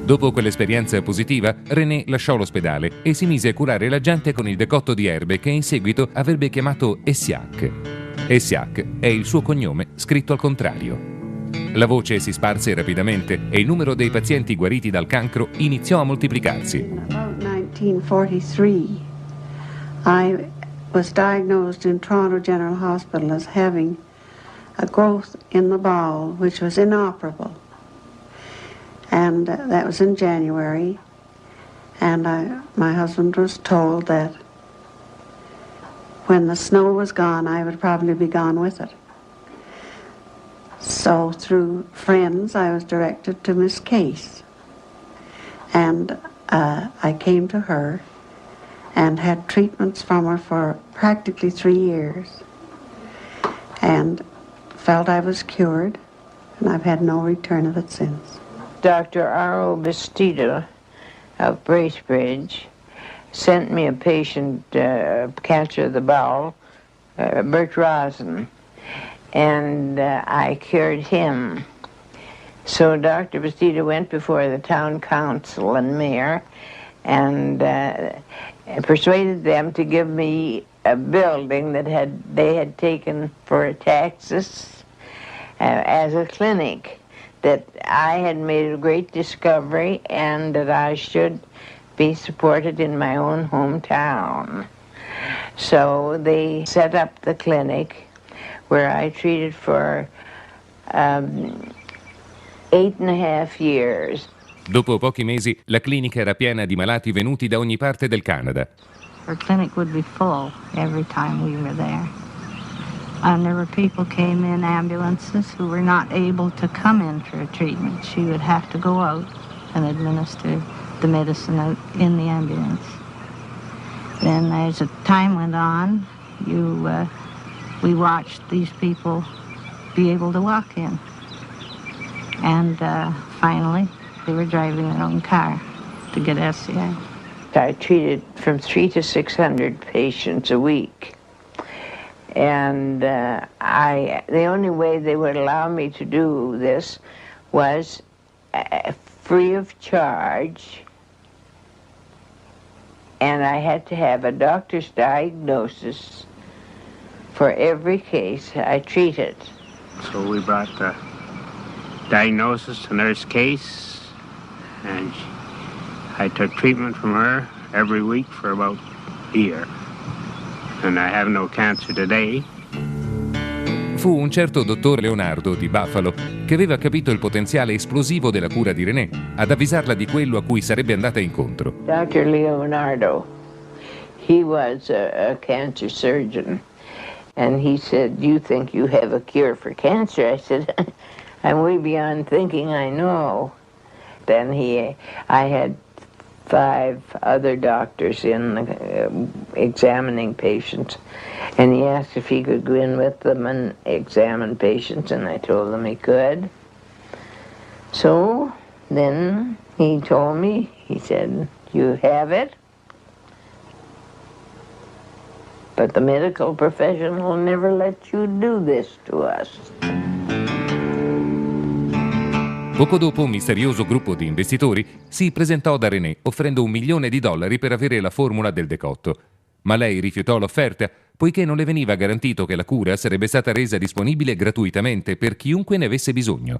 Dopo quell'esperienza positiva, René lasciò l'ospedale e si mise a curare la gente con il decotto di erbe che in seguito avrebbe chiamato Essiac. Essiac è il suo cognome scritto al contrario. La voce si sparse rapidamente e il numero dei pazienti guariti dal cancro iniziò a moltiplicarsi. In about 1943, I was diagnosed in Toronto General Hospital as having a growth in the bowel which was inoperable. And that was in January, and my husband was told that when the snow was gone, I would probably be gone with it. So through friends, I was directed to Miss Case, and I came to her and had treatments from her for practically 3 years, and felt I was cured, and I've had no return of it since. Dr. R.O. Bastida of Bracebridge sent me a patient, cancer of the bowel, Bert Rosen, and I cured him. So Dr. Bastida went before the town council and mayor and persuaded them to give me a building that they had taken for taxes as a clinic, that I had made a great discovery and that I should be supported in my own hometown. So they set up the clinic where I treated for 8.5 years. Dopo pochi mesi, la clinica era piena di malati venuti da ogni parte del Canada. Her clinic would be full every time we were there. And there were people came in ambulances who were not able to come in for a treatment. She would have to go out and administer the medicine out in the ambulance. Then as the time went on, we watched these people be able to walk in. And finally, they were driving their own car to get SCI. I treated from 300 to 600 patients a week. And the only way they would allow me to do this was free of charge, and I had to have a doctor's diagnosis for every case I treated. So we brought the diagnosis to Nurse Case, and I took treatment from her every week for about a year. And I have no cancer today. Fu un certo dottor Leonardo di Buffalo che aveva capito il potenziale esplosivo della cura di René ad avvisarla di quello a cui sarebbe andata incontro. Dr. Leonardo, he was a cancer surgeon, and he said, "You think you have a cure for cancer?" I said, "I'm way beyond thinking I know." Then I had 5 other doctors in examining patients, and he asked if he could go in with them and examine patients, and I told him he could. So then he told me, he said, "You have it, but the medical profession will never let you do this to us." Poco dopo un misterioso gruppo di investitori si presentò da René offrendo $1 milione per avere la formula del decotto. Ma lei rifiutò l'offerta poiché non le veniva garantito che la cura sarebbe stata resa disponibile gratuitamente per chiunque ne avesse bisogno.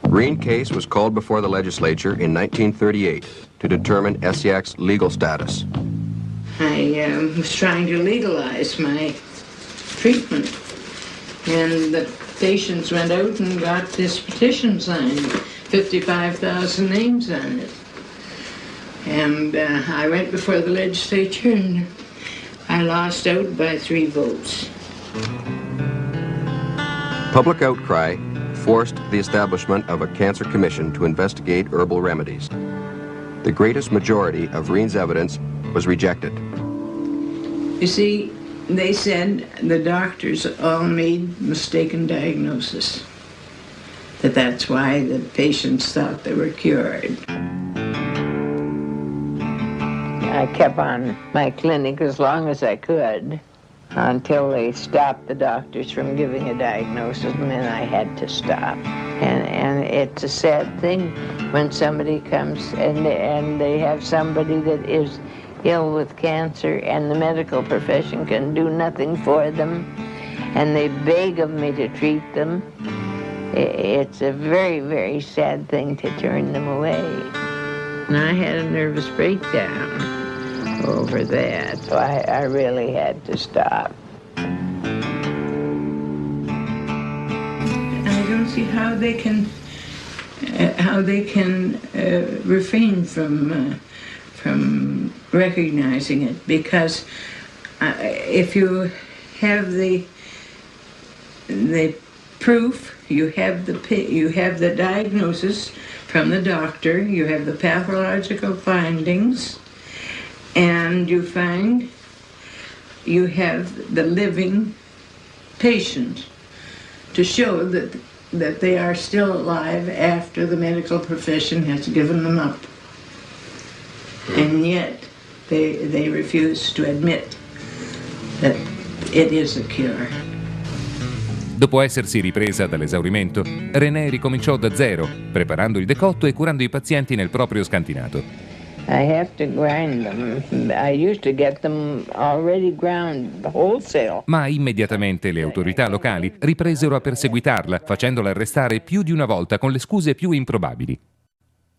Green case was called before the legislature in 1938 to determine Essiac's legal status. I was trying to legalize my treatment, and the patients went out and got this petition signed, 55,000 names on it. And I went before the legislature and I lost out by 3 votes. Public outcry forced the establishment of a cancer commission to investigate herbal remedies. The greatest majority of Reen's evidence was rejected. You see, they said the doctors all made mistaken diagnosis, that's why the patients thought they were cured. I kept on my clinic as long as I could. until they stopped the doctors from giving a diagnosis, and then I had to stop. And it's a sad thing when somebody comes and they have somebody that is ill with cancer and the medical profession can do nothing for them, and they beg of me to treat them. It's a very, very sad thing to turn them away. And I had a nervous breakdown over that, so I really had to stop. I don't see how they can refrain from recognizing it, because if you have the proof, you have the diagnosis from the doctor, you have the pathological findings, and you find you have the living patient to show that they are still alive after the medical profession has given them up. And yet they refuse to admit that it is a cure. Dopo essersi ripresa dall'esaurimento, René ricominciò da zero, preparando il decotto e curando i pazienti nel proprio scantinato. I have to grind them. I used to get them already ground wholesale. Ma immediatamente le autorità locali ripresero a perseguitarla, facendola arrestare più di una volta con le scuse più improbabili.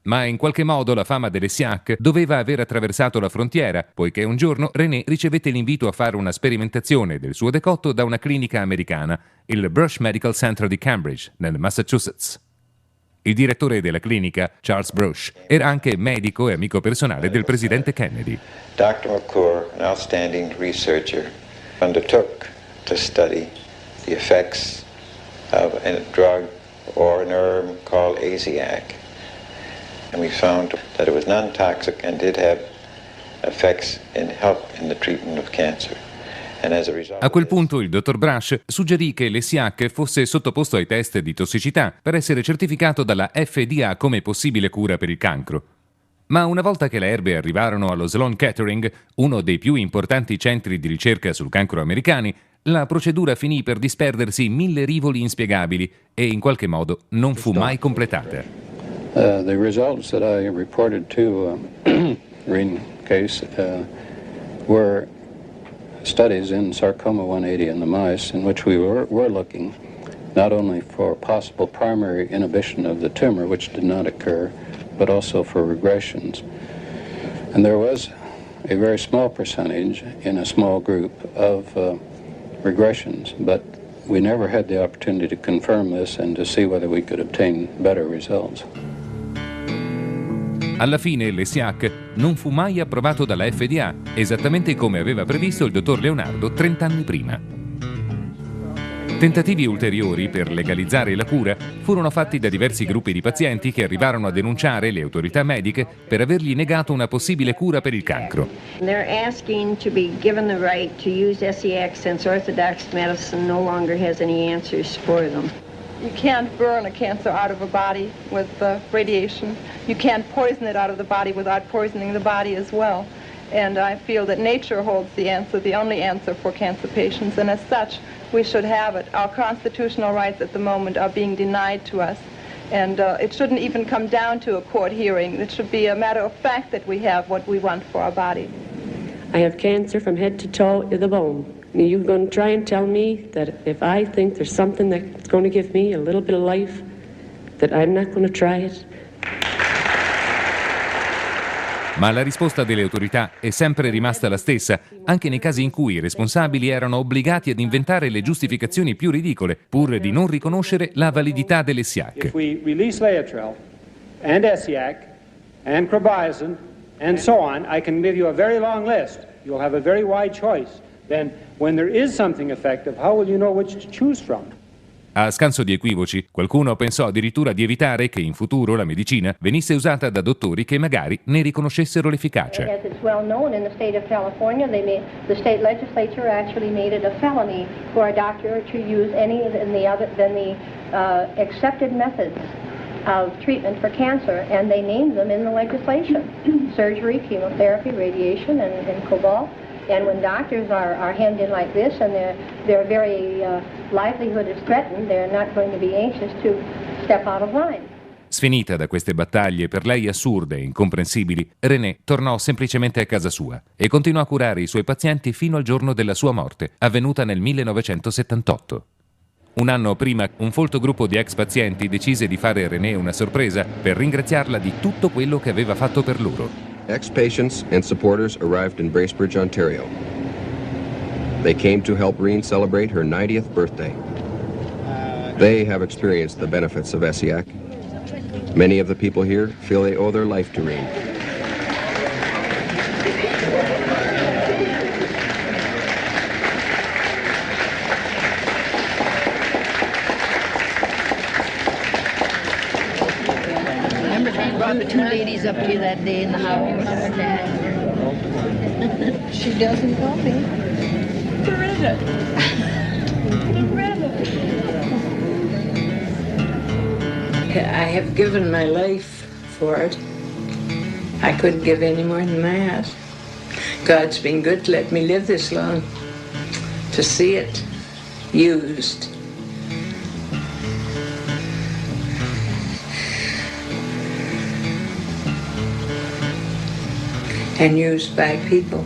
Ma in qualche modo la fama delle SIAC doveva aver attraversato la frontiera, poiché un giorno René ricevette l'invito a fare una sperimentazione del suo decotto da una clinica americana, il Brush Medical Center di Cambridge, nel Massachusetts. Il direttore della clinica, Charles Brush, era anche medico e amico personale del presidente Kennedy. Dr. McClure, an outstanding researcher, undertook to study the effects of a drug or an herb called Asiac. And we found that it was non-toxic and did have effects in help in the treatment of cancer. And as a result, a quel punto il dottor Brush suggerì che l'ESIAC fosse sottoposto ai test di tossicità per essere certificato dalla FDA come possibile cura per il cancro. Ma una volta che le erbe arrivarono allo Sloan Kettering, uno dei più importanti centri di ricerca sul cancro americani, la procedura finì per disperdersi in 1000 rivoli inspiegabili e in qualche modo non fu mai completata. The results that I reported to Reen case were studies in sarcoma 180 in the mice, in which we were looking not only for possible primary inhibition of the tumor, which did not occur, but also for regressions. And there was a very small percentage in a small group of regressions, but we never had the opportunity to confirm this and to see whether we could obtain better results. Alla fine l'ESIAC non fu mai approvato dalla FDA, esattamente come aveva previsto il dottor Leonardo 30 anni prima. Tentativi ulteriori per legalizzare la cura furono fatti da diversi gruppi di pazienti che arrivarono a denunciare le autorità mediche per avergli negato una possibile cura per il cancro. They're asking to be given the right to use SEX since orthodox medicine no longer has any answers for them. You can't burn a cancer out of a body with radiation. You can't poison it out of the body without poisoning the body as well. And I feel that nature holds the answer, the only answer for cancer patients, and as such, we should have it. Our constitutional rights at the moment are being denied to us, and it shouldn't even come down to a court hearing. It should be a matter of fact that we have what we want for our body. I have cancer from head to toe in the bone. You're going to try and tell me that if I think there's something that's going to give me a little bit of life, that I'm not going to try it? Ma la risposta delle autorità è sempre rimasta la stessa, anche nei casi in cui i responsabili erano obbligati ad inventare le giustificazioni più ridicole, pur di non riconoscere la validità delle SIAC. If we release Laetrile and Esiac and Crobizin and so on, I can give you a very long list. You'll have a very wide choice. Then, when there is something effective, how will you know which to choose from? A scanso di equivoci, qualcuno pensò addirittura di evitare che in futuro la medicina venisse usata da dottori che magari ne riconoscessero l'efficacia. As it's well known in the state of California, the state legislature actually made it a felony for a doctor to use any than the accepted methods of treatment for cancer, and they named them in the legislation: surgery, chemotherapy, radiation, and cobalt. And when doctors are hemmed in like this and their very livelihood is threatened, they're not going to be anxious to step out of line. Sfinita da queste battaglie per lei assurde e incomprensibili, René tornò semplicemente a casa sua e continuò a curare i suoi pazienti fino al giorno della sua morte, avvenuta nel 1978. Un anno prima, un folto gruppo di ex pazienti decise di fare a René una sorpresa per ringraziarla di tutto quello che aveva fatto per loro. Ex-patients and supporters arrived in Bracebridge, Ontario. They came to help Reen celebrate her 90th birthday. They have experienced the benefits of ESSIAC. Many of the people here feel they owe their life to Reen. Remember they brought the two ladies up to you that day in the house? She doesn't know me. Brenda. I have given my life for it. I couldn't give any more than that. God's been good to let me live this long, to see it used. And used by people.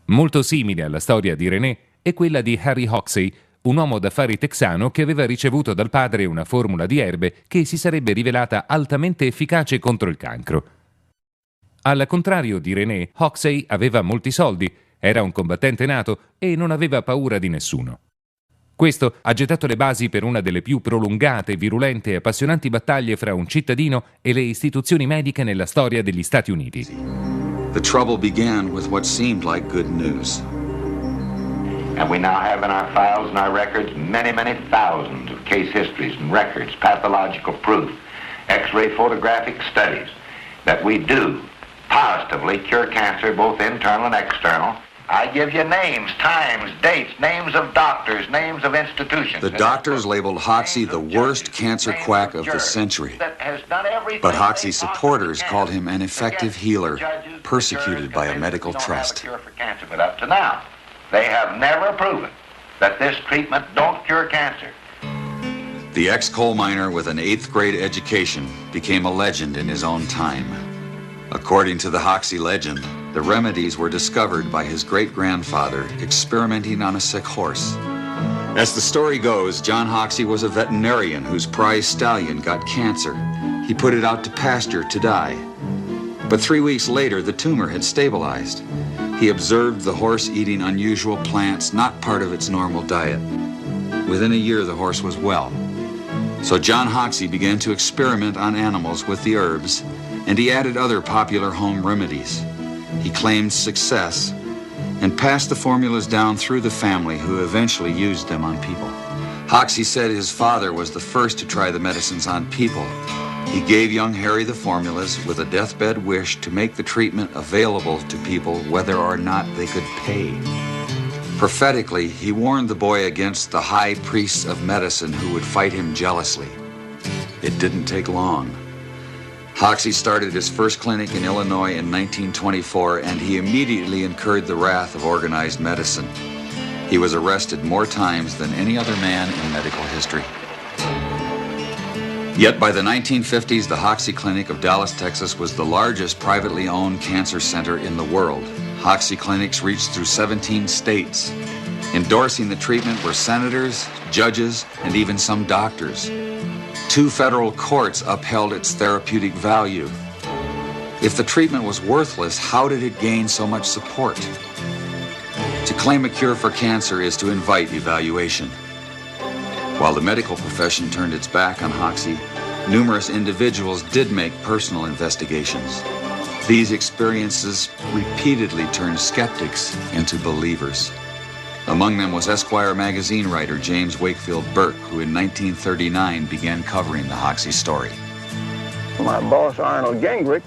Molto simile alla storia di René è quella di Harry Hoxsey, un uomo d'affari texano che aveva ricevuto dal padre una formula di erbe che si sarebbe rivelata altamente efficace contro il cancro. Al contrario di René, Hoxsey aveva molti soldi, era un combattente nato e non aveva paura di nessuno. Questo ha gettato le basi per una delle più prolungate, virulente e appassionanti battaglie fra un cittadino e le istituzioni mediche nella storia degli Stati Uniti. The trouble began with what seemed like good news. And we now have in our files and our records many, many thousands of case histories and records, pathological proof, X-ray photographic studies that we do positively cure cancer, both internal and external. I give you names, times, dates, names of doctors, names of institutions. The doctors labeled Hoxsey the worst cancer quack of the century. But Hoxsey's supporters called him an effective healer, persecuted by a medical trust. But up to now, they have never proven that this treatment don't cure cancer. The ex-coal miner with an 8th grade education became a legend in his own time. According to the Hoxsey legend, the remedies were discovered by his great-grandfather experimenting on a sick horse. As the story goes, John Hoxsey was a veterinarian whose prize stallion got cancer. He put it out to pasture to die. But 3 weeks later, the tumor had stabilized. He observed the horse eating unusual plants, not part of its normal diet. Within a year, the horse was well. So John Hoxsey began to experiment on animals with the herbs, and he added other popular home remedies. He claimed success and passed the formulas down through the family, who eventually used them on people. Hoxsey said his father was the first to try the medicines on people. He gave young Harry the formulas with a deathbed wish to make the treatment available to people whether or not they could pay. Prophetically, he warned the boy against the high priests of medicine who would fight him jealously. It didn't take long. Hoxsey started his first clinic in Illinois in 1924, and he immediately incurred the wrath of organized medicine. He was arrested more times than any other man in medical history. Yet by the 1950s, the Hoxsey Clinic of Dallas, Texas was the largest privately owned cancer center in the world. Hoxsey clinics reached through 17 states. Endorsing the treatment were senators, judges, and even some doctors. 2 federal courts upheld its therapeutic value. If the treatment was worthless, how did it gain so much support? To claim a cure for cancer is to invite evaluation. While the medical profession turned its back on Hoxsey, numerous individuals did make personal investigations. These experiences repeatedly turned skeptics into believers. Among them was Esquire magazine writer James Wakefield Burke, who in 1939 began covering the Hoxsey story. My boss, Arnold Gingrich,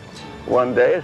one day